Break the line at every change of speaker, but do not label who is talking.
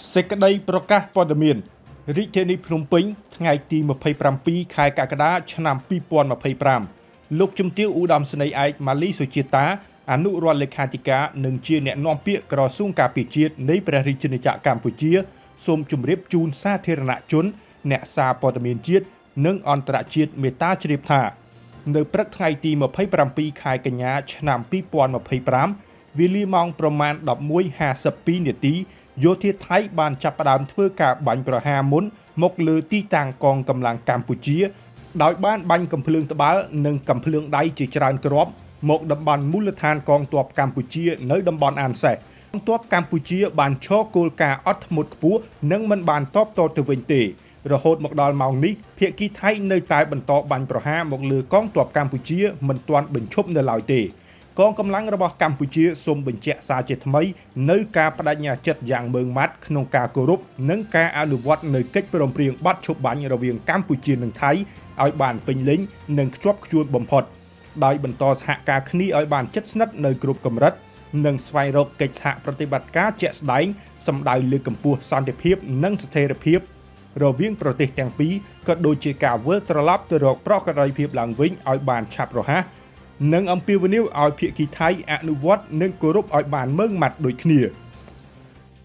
សេចក្តីប្រកាសព័ត៌មានរាជធានីភ្នំពេញថ្ងៃទី27ខែកក្កដាឆ្នាំ2025លោកជំទាវឧត្តមសេនីយ៍ឯកម៉ាលីសុជាតាអនុរដ្ឋលេខាធិការនិងជាអ្នកនាំពាក្យក្រសួងការពារជាតិនៃព្រះរាជាណាចក្រកម្ពុជាសូមជម្រាបជូនសាធារណជនអ្នកសារព័ត៌មានជាតិនិងអន្តរជាតិមេត្តាជ្រាបថានៅព្រឹកថ្ងៃទី27ខែកញ្ញាឆ្នាំ2025វេលាម៉ោងប្រមាណ 11:52 នាទីយោធាថៃបានចាប់ផ្ដើមធ្វើការបាញ់ប្រហារមុនមកលើទីតាំងកងកម្លាំងកម្ពុជាដោយបានបាញ់កាំភ្លើងត្បាល់និងកាំភ្លើងដៃជាច្រើនគ្រាប់មកតំបន់មូលដ្ឋានកងទ័ពកម្ពុជានៅតំបន់អានសេះកងទ័ពកម្ពុជាបានឈរគោលការណ៍អត់ធ្មត់ខ្ពស់និងមិនបានតបតទៅវិញទេរហូតមកដល់ម៉ោងនេះភាគីថៃនៅតែបន្តបាញ់ប្រហារមកលើកងទ័ពកម្ពុជាមិនទាន់បញ្ឈប់នៅឡើយទេកងកម្លាំងរបស់កម្ពុជាសូមបញ្ជាក់សារជាថ្មីនៅការបដិញ្ញាចិត្តយ៉ាងម៉ឺងម៉ាត់ក្នុងការគោរពនិងការអនុវត្តនៅកិច្ចព្រមព្រៀងបទឈប់បាញ់រវាងកម្ពុជានិងថៃឲ្យបានពេញលេញនិងខ្ជាប់ខ្ជួនបំផុតដោយបន្តសហការគ្នាឲ្យបានជិតស្និទ្ធនៅគ្រប់កម្រិតនិងស្វែងរកកិច្ចសហប្រតិបត្តិការជាក់ស្ដែងសម្ដៅលើកកម្ពស់សន្តិភាពនិងស្ថិរភាពរវាងប្រទេសទាំងពីរក៏ដូចជាការវិលត្រឡប់ទៅរកប្រក្រតីភាពឡើងវិញឲ្យបានឆាប់រហ័សនិងអំពាវនាវឲ្យភាគីថៃអនុវត្តនិងគោរពឲ្យបានម៉ឺងម៉ាត់ដូចគ្នា